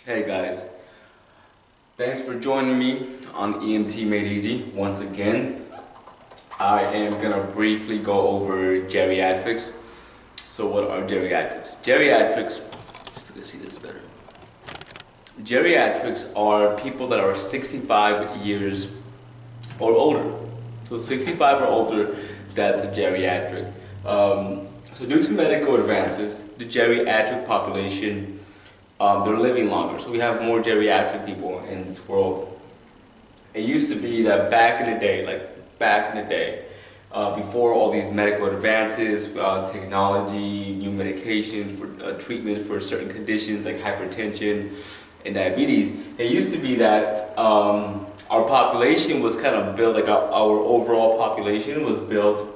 Hey guys, thanks for joining me on EMT Made Easy once again. I am gonna briefly go over geriatrics. So what are geriatrics? Geriatrics, let's see if we can see this better. Geriatrics are people that are 65 years or older. So 65 or older, that's a geriatric. So due to medical advances, the geriatric population they're living longer, so we have more geriatric people in this world. It used to be that back in the day, before all these medical advances, technology, new medications for treatment for certain conditions like hypertension and diabetes, it used to be that our population was kind of built, like our overall population was built.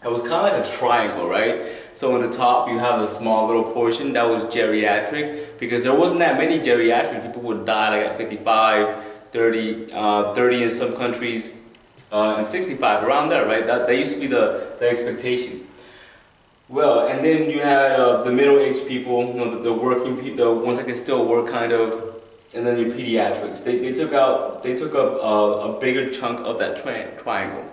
It was kind of like a triangle, right? So on the top you have a small little portion that was geriatric, because there wasn't that many geriatric. People would die like at 55, 30 in some countries, and 65, around there, right? That used to be the expectation. Well, and then you had the middle-aged people, you know, the working people, the ones that can still work kind of, and then your pediatrics. They took up a bigger chunk of that triangle.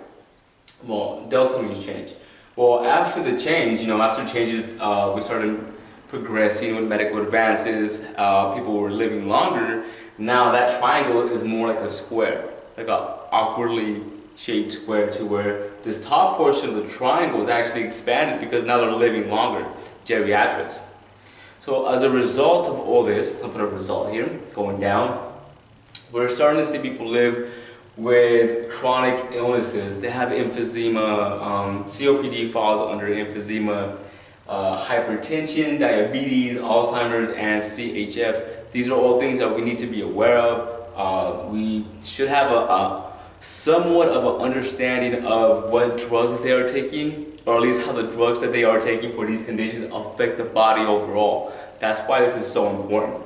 Well, delta means change. Well, after the change, after changes, we started progressing with medical advances. People were living longer. Now that triangle is more like a square, like a awkwardly shaped square, to where this top portion of the triangle is actually expanded because now they're living longer, geriatrics. So as a result of all this, I'll put a result here, going down, we're starting to see people live with chronic illnesses. They have emphysema, COPD falls under emphysema, hypertension, diabetes, Alzheimer's, and CHF. These are all things that we need to be aware of. We should have a somewhat of an understanding of what drugs they are taking, or at least how the drugs that they are taking for these conditions affect the body overall. That's why this is so important.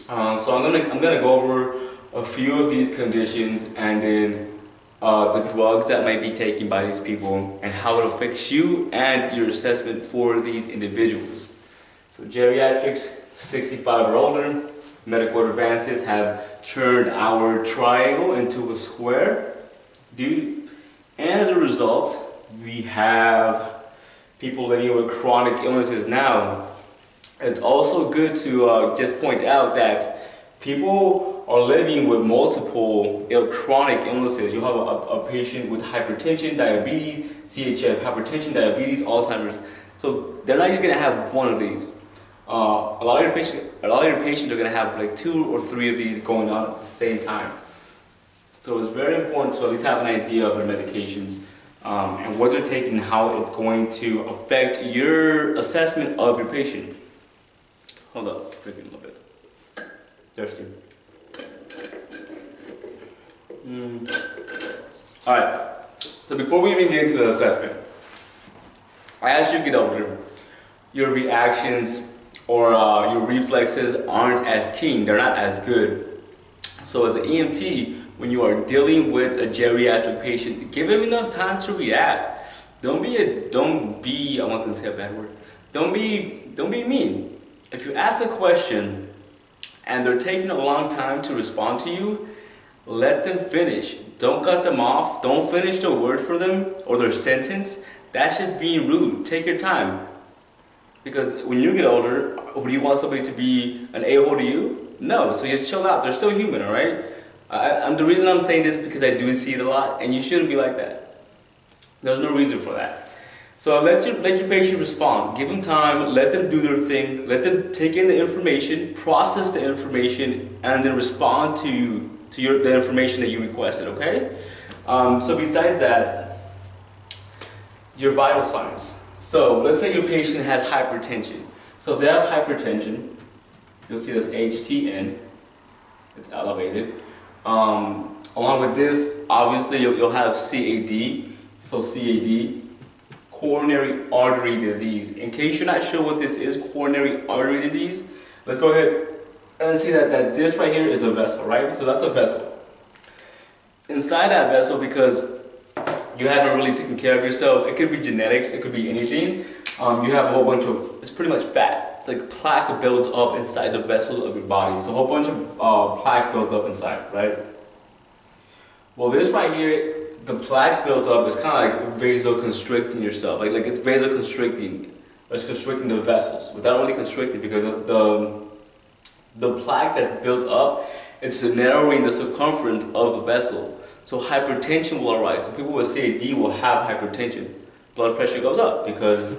So I'm gonna go over a few of these conditions, and then the drugs that might be taken by these people and how it affects you and your assessment for these individuals. So geriatrics, 65 or older, medical advances have turned our triangle into a square, and as a result, we have people living with chronic illnesses now. It's also good to just point out that people are living with multiple chronic illnesses. You have a patient with hypertension, diabetes, CHF, hypertension, diabetes, Alzheimer's. So they're not just going to have one of these. A lot of your patients are going to have like 2 or 3 of these going on at the same time. So it's very important to at least have an idea of their medications and what they're taking and how it's going to affect your assessment of your patient. Hold up, drink it a little bit. Thirsty. Alright, so before we even get into the assessment, as you get older, your reactions or your reflexes aren't as keen, they're not as good. So as an EMT, when you are dealing with a geriatric patient, give him enough time to react. Don't be mean. If you ask a question and they're taking a long time to respond to you, let them finish. Don't cut them off. Don't finish the word for them or their sentence. That's just being rude. Take your time. Because when you get older, do you want somebody to be an a-hole to you? No. So just chill out. They're still human, all right? The reason I'm saying this is because I do see it a lot, and you shouldn't be like that. There's no reason for that. So let your patient respond. Give them time. Let them do their thing. Let them take in the information, process the information, and then respond to the information that you requested, okay? So besides that, your vital signs. So let's say your patient has hypertension. So if they have hypertension, you'll see that's HTN, it's elevated. Along with this, obviously you'll have CAD, so CAD, coronary artery disease. In case you're not sure what this is, coronary artery disease, let's go ahead and see that this right here is a vessel, right? So that's a vessel. Inside that vessel, because you haven't really taken care of yourself, it could be genetics, it could be anything, you have a whole bunch of, it's pretty much fat. like plaque built up inside the vessels of your body. It's a whole bunch of plaque built up inside, right? Well, this right here, the plaque built up is kind of like vasoconstricting yourself. Like it's vasoconstricting. It's constricting the vessels without really constricting, because the plaque that's built up, it's narrowing the circumference of the vessel. So hypertension will arise. So people with CAD will have hypertension. Blood pressure goes up because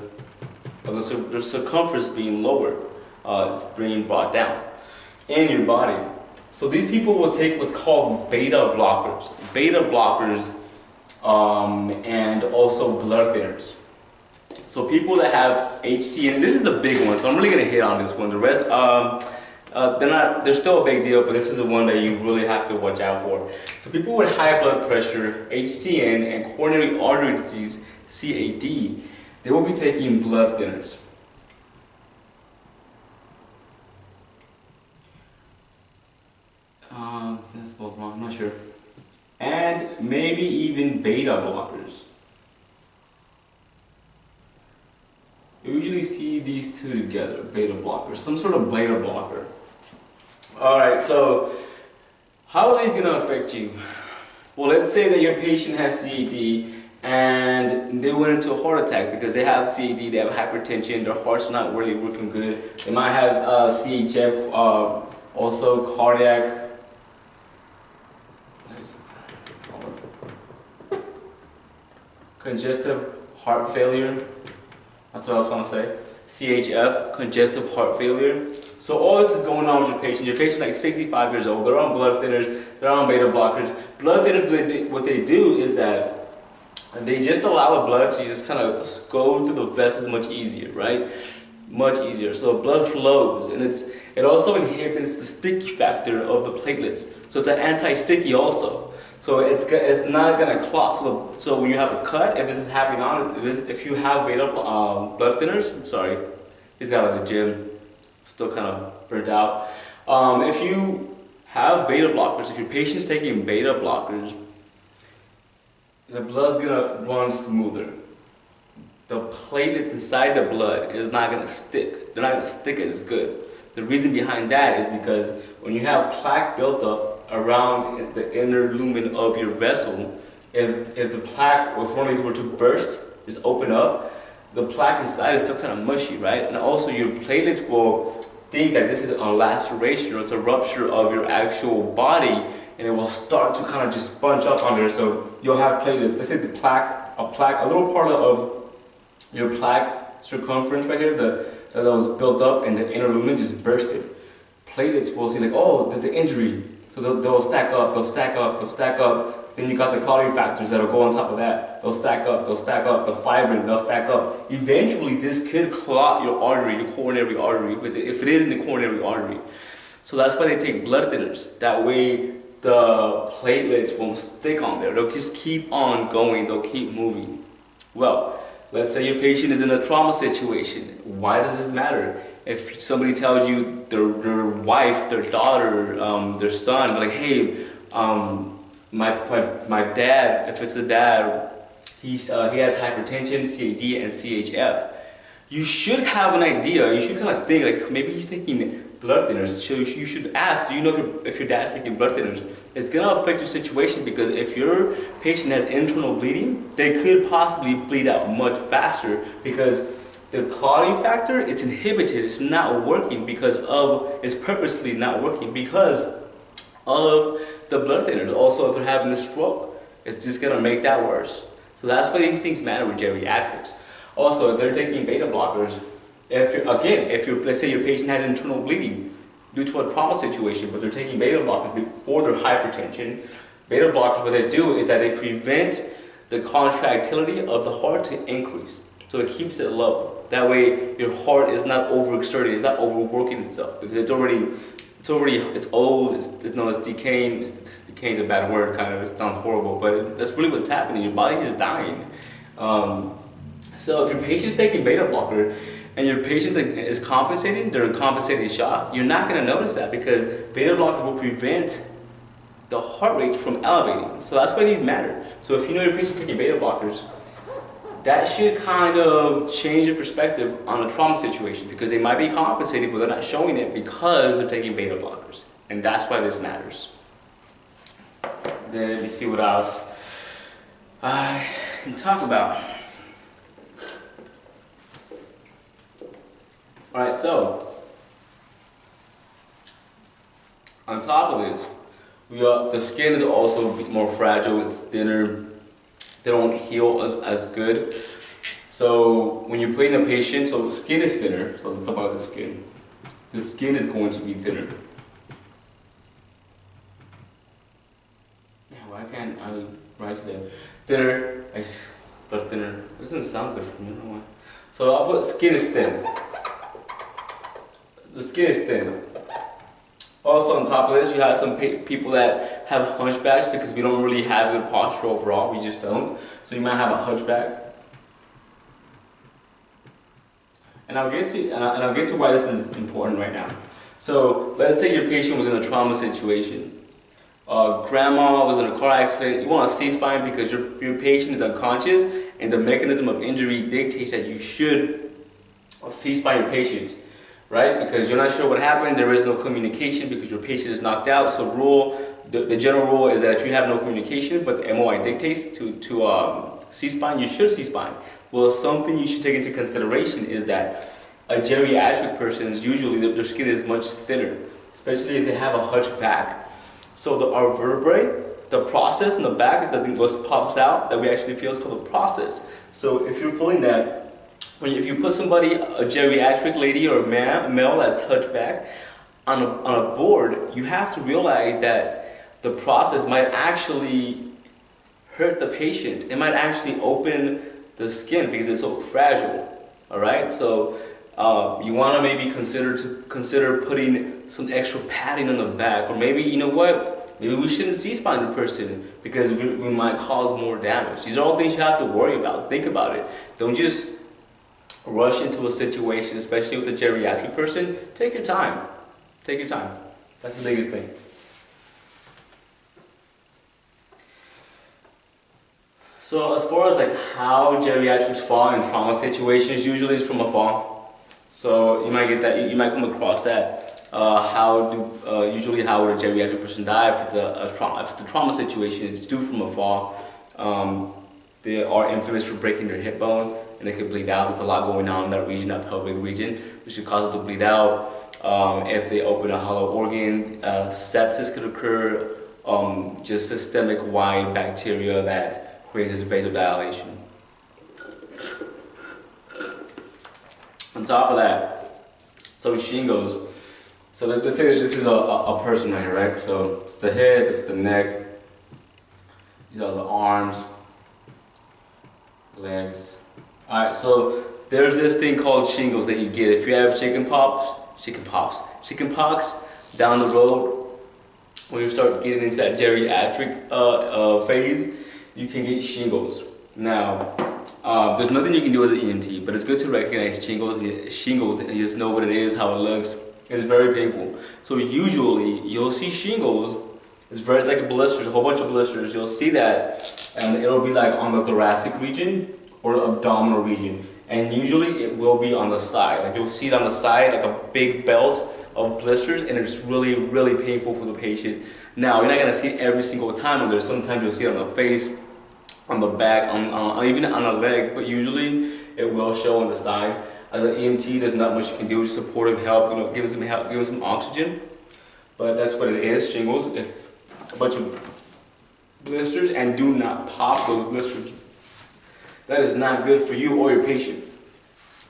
of the circumference being lowered. It's being brought down in your body. So these people will take what's called beta blockers. Beta blockers and also blood thinners. So people that have HT, and this is the big one, so I'm really going to hit on this one. The rest, they're still a big deal, but this is the one that you really have to watch out for. So people with high blood pressure, HTN, and coronary artery disease, CAD, they will be taking blood thinners. That's spelled wrong, I'm not sure. And maybe even beta blockers. You usually see these two together, beta blockers, some sort of beta blocker. Alright, so how are these going to affect you? Well, let's say that your patient has CAD and they went into a heart attack because they have CAD, they have hypertension, their heart's not really working good. They might have CHF, also cardiac. Congestive heart failure. That's what I was going to say. CHF, congestive heart failure. So all this is going on with your patient. Your patient like 65 years old. They're on blood thinners. They're on beta blockers. Blood thinners, what they do is that they just allow the blood to just kind of go through the vessels much easier, right? Much easier. So the blood flows, and it also inhibits the sticky factor of the platelets. So it's an anti-sticky also. So it's not gonna clot. So when you have a cut, if this is happening if you have beta blood thinners, I'm sorry, he's got out of the gym, still kind of burnt out. If you have beta blockers, if your patient's taking beta blockers, the blood's gonna run smoother. The platelets inside the blood is not gonna stick. They're not gonna stick as good. The reason behind that is because when you have plaque built up around the inner lumen of your vessel, if the plaque, if one of these were to burst, just open up, the plaque inside is still kind of mushy, right? And also your platelets will think that this is a laceration or it's a rupture of your actual body, and it will start to kind of just bunch up on there. So you'll have platelets. Let's say a little part of your plaque circumference right here, that was built up and the inner lumen just bursted. Platelets will see like, oh, there's the injury. So they'll stack up, they'll stack up, they'll stack up. Then you got the clotting factors that'll go on top of that. They'll stack up, they'll stack up. The fibrin, they'll stack up. Eventually, this could clot your artery, your coronary artery, if it is in the coronary artery. So that's why they take blood thinners. That way, the platelets won't stick on there. They'll just keep on going. They'll keep moving. Well, let's say your patient is in a trauma situation. Why does this matter? If somebody tells you their wife, their daughter, their son, like, hey, my dad, if it's a dad, he has hypertension, CAD, and CHF. You should have an idea. You should kind of think like maybe he's taking blood thinners. So you should ask, do you know if your dad's taking blood thinners? It's gonna affect your situation, because if your patient has internal bleeding, they could possibly bleed out much faster, because the clotting factor, it's inhibited, it's not working it's purposely not working because of the blood thinners. Also, if they're having a stroke, it's just gonna make that worse. So that's why these things matter with geriatrics. Also, if they're taking beta blockers, let's say your patient has internal bleeding due to a trauma situation, but they're taking beta blockers for their hypertension. Beta blockers, what they do is that they prevent the contractility of the heart to increase. So it keeps it low. That way your heart is not overexerting, it's not overworking itself. Because it's old, it's decaying. Decaying is a bad word, kind of, it sounds horrible, but that's really what's happening. Your body's just dying. So if your patient's taking beta blocker and your patient is compensating, they're in compensated shock, you're not gonna notice that, because beta blockers will prevent the heart rate from elevating. So that's why these matter. So if you know your patient's taking beta blockers, that should kind of change your perspective on a trauma situation, because they might be compensating, but they're not showing it because they're taking beta blockers. And that's why this matters. Then let me see what else I can talk about. Alright, so on top of this, the skin is also more fragile, it's thinner, they don't heal as good. So when you're putting a patient, so the skin is thinner, so let's talk about the skin. The skin is going to be thinner. Yeah, why can't I write it? Thinner, but thinner. It doesn't sound good for me, I don't know why. So I'll put skin is thin. The skin is thin. Also on top of this, you have some people that have hunchbacks because we don't really have good posture overall, we just don't. So you might have a hunchback. And I'll get to why this is important right now. So let's say your patient was in a trauma situation. Grandma was in a car accident. You want a C-spine because your patient is unconscious and the mechanism of injury dictates that you should C-spine your patient. Right? Because you're not sure what happened, there is no communication because your patient is knocked out. So the general rule is that if you have no communication, but the MOI dictates to C-spine, you should C-spine. Well, something you should take into consideration is that a geriatric person is usually, their skin is much thinner, especially if they have a hunchback. So our vertebrae, the process in the back, the thing that pops out that we actually feel is called the process. So if you're feeling that, if you put somebody, a geriatric lady or a male that's hunchback, on a board, you have to realize that the process might actually hurt the patient. It might actually open the skin because it's so fragile. All right, so you want to maybe consider putting some extra padding on the back, or maybe, you know what, maybe we shouldn't C-spine the person because we might cause more damage. These are all things you have to worry about. Think about it. Don't just rush into a situation, especially with a geriatric person. Take your time. Take your time. That's the biggest thing. So as far as like how geriatrics fall in trauma situations, usually it's from a fall. So you might get that. You might come across that. Usually how would a geriatric person die if it's a trauma situation? It's due from a fall. They are infamous for breaking their hip bone, and they could bleed out. There's a lot going on in that region, that pelvic region, which could cause it to bleed out. If they open a hollow organ, sepsis could occur, just systemic wide bacteria that creates vasodilation. On top of that, so shingles. So let's say this is a person right here, right? So it's the head, it's the neck, these are the arms, legs. Alright, so there's this thing called shingles that you get. If you have chicken pox down the road, when you start getting into that geriatric phase, you can get shingles. Now, there's nothing you can do as an EMT, but it's good to recognize shingles and just know what it is, how it looks. It's very painful. So usually, you'll see shingles, it's like blisters, a whole bunch of blisters. You'll see that, and it'll be like on the thoracic region or abdominal region. And usually it will be on the side. Like you'll see it on the side, like a big belt of blisters, and it's really, really painful for the patient. Now, you're not gonna see it every single time on there. Sometimes you'll see it on the face, on the back, even on a leg, but usually it will show on the side. As an EMT, there's not much you can do, just supportive help, give them some help, give them some oxygen. But that's what it is, shingles. If a bunch of blisters, and do not pop those blisters. That is not good for you or your patient.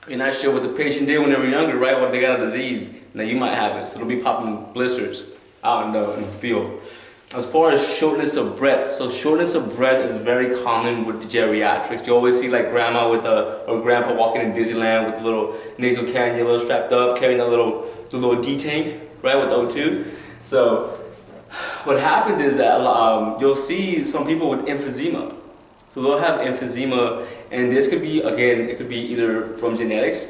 You're not sure what the patient did when they were younger, right? What if they got a disease? Now you might have it, so they'll be popping blisters out in the field. As far as shortness of breath, so shortness of breath is very common with the geriatrics. You always see like grandma or grandpa walking in Disneyland with a little nasal cannula strapped up, carrying a little D tank, right, with O2. So what happens is that you'll see some people with emphysema. So they'll have emphysema, and this could be, again, it could be either from genetics,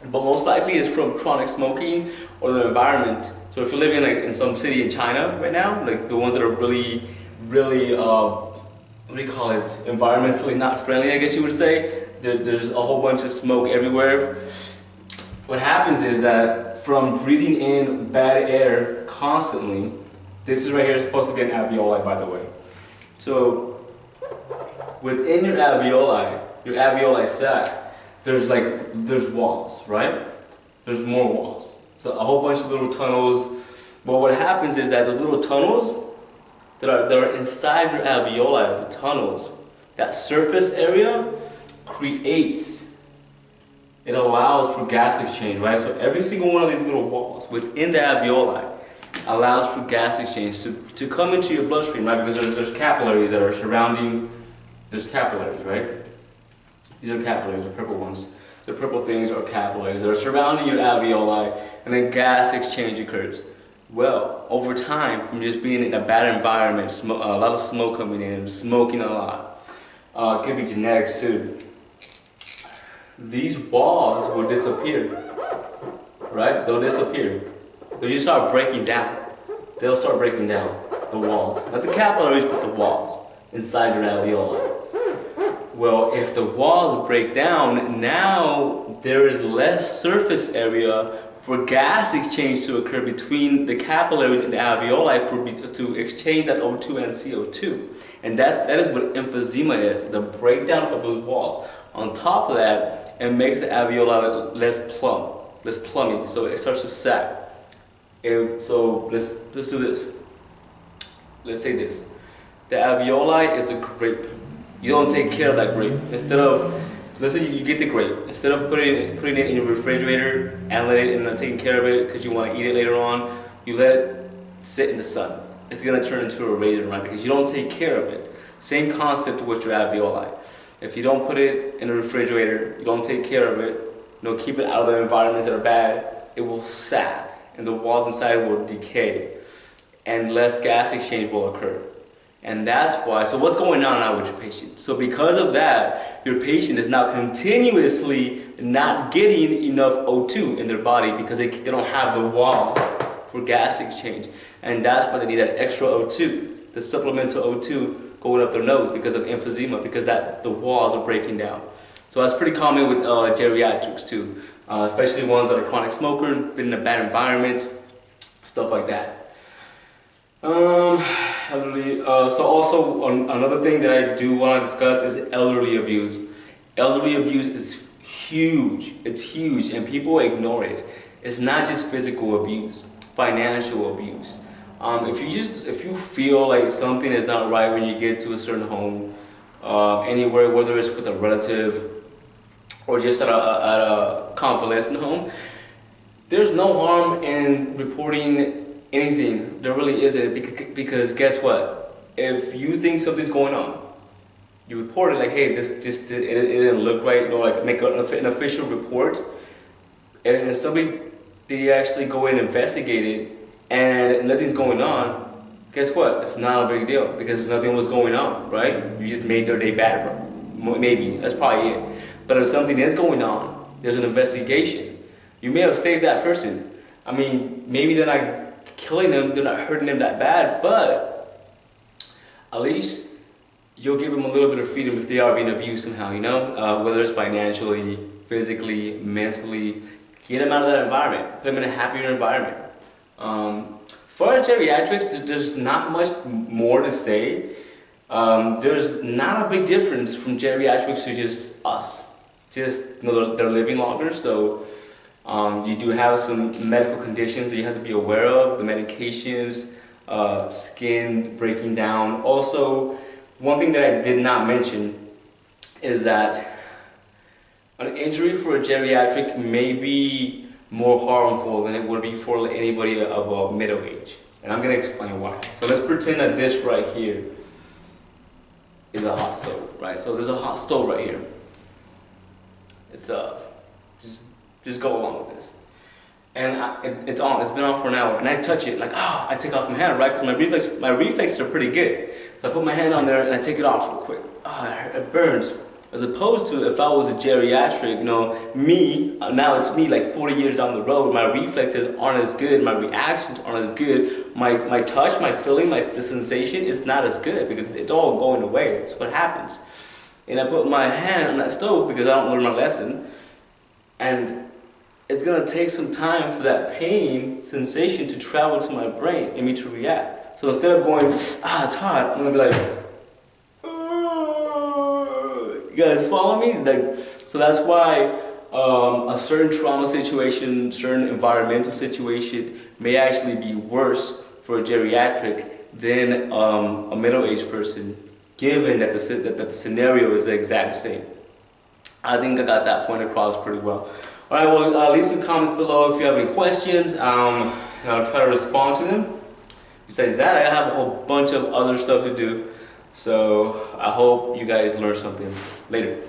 but most likely it's from chronic smoking or the environment. So if you're living in some city in China right now, like the ones that are really, really what do you call it, environmentally not friendly, I guess you would say. There's a whole bunch of smoke everywhere. What happens is that from breathing in bad air constantly, this is right here is supposed to be an alveoli, by the way. So within your alveoli sac, there's walls, right? There's more walls. So a whole bunch of little tunnels. But what happens is that those little tunnels that are inside your alveoli, the tunnels, that surface area creates, it allows for gas exchange, right? So every single one of these little walls within the alveoli allows for gas exchange to come into your bloodstream, right? Because there's capillaries that are surrounding, there's capillaries, right? These are capillaries, the purple ones. The purple things are capillaries that are surrounding your alveoli, and then gas exchange occurs. Well, over time, from just being in a bad environment, a lot of smoke coming in, smoking a lot, it could be genetics too. These walls will disappear, right? They'll disappear. They'll just start breaking down. They'll start breaking down, the walls. Not the capillaries, but the walls inside your alveoli. Well, if the walls break down, now there is less surface area for gas exchange to occur between the capillaries and the alveoli to exchange that O2 and CO2. And that is what emphysema is, the breakdown of those walls. On top of that, it makes the alveoli less plummy, so it starts to sag. And so let's do this. Let's say this. The alveoli is a grape. You don't take care of that grape. Instead of, let's say you get the grape. Instead of putting it in your refrigerator and taking care of it because you want to eat it later on, you let it sit in the sun. It's going to turn into a raisin, right? Because you don't take care of it. Same concept with your alveoli. If you don't put it in a refrigerator, you don't take care of it, keep it out of the environments that are bad, it will sag and the walls inside will decay and less gas exchange will occur. And that's why, so what's going on now with your patient? So because of that, your patient is now continuously not getting enough O2 in their body because they don't have the walls for gas exchange. And that's why they need that extra O2, the supplemental O2 going up their nose because of emphysema, because the walls are breaking down. So that's pretty common with geriatrics too, especially ones that are chronic smokers, been in a bad environment, stuff like that. Elderly. So also another thing that I do want to discuss is elderly abuse. Elderly abuse is huge. It's huge, and people ignore it. It's not just physical abuse, financial abuse. If you feel like something is not right when you get to a certain home, anywhere, whether it's with a relative or just at a convalescent home, there's no harm in reporting anything. There really isn't, because guess what? If you think something's going on, you report it like, hey, it didn't look right, like make an official report, and somebody did actually go in and investigate it, and nothing's going on, guess what? It's not a big deal because nothing was going on, right? You just made their day bad, bro. Maybe, that's probably it. But if something is going on, there's an investigation. You may have saved that person. I mean, maybe they're not killing them, they're not hurting them that bad, but at least you'll give them a little bit of freedom if they are being abused somehow, whether it's financially, physically, mentally. Get them out of that environment, put them in a happier environment. As far as geriatrics, there's not much more to say. There's not a big difference from geriatrics to just us. Just they're living longer, so you do have some medical conditions that you have to be aware of, the medications, skin breaking down. Also, one thing that I did not mention is that an injury for a geriatric may be more harmful than it would be for anybody of middle age. And I'm going to explain why. So let's pretend that this right here is a hot stove, right? So there's a hot stove right here. It's just go along with this. And it's on, it's been on for an hour, and I touch it like, I take off my hand, right? Because my reflexes are pretty good. So I put my hand on there and I take it off real quick. It burns. As opposed to if I was a geriatric, you know, now it's me like 40 years down the road, my reflexes aren't as good, my reactions aren't as good, my touch, my feeling, the sensation is not as good because it's all going away. It's what happens. And I put my hand on that stove because I don't learn my lesson, and it's gonna take some time for that pain sensation to travel to my brain and me to react. So instead of going, it's hot, I'm gonna be like, you guys follow me? So that's why a certain trauma situation, certain environmental situation may actually be worse for a geriatric than a middle-aged person, given that the scenario is the exact same. I think I got that point across pretty well. All right, well, leave some comments below if you have any questions. I'll try to respond to them. Besides that, I have a whole bunch of other stuff to do. So I hope you guys learned something. Later.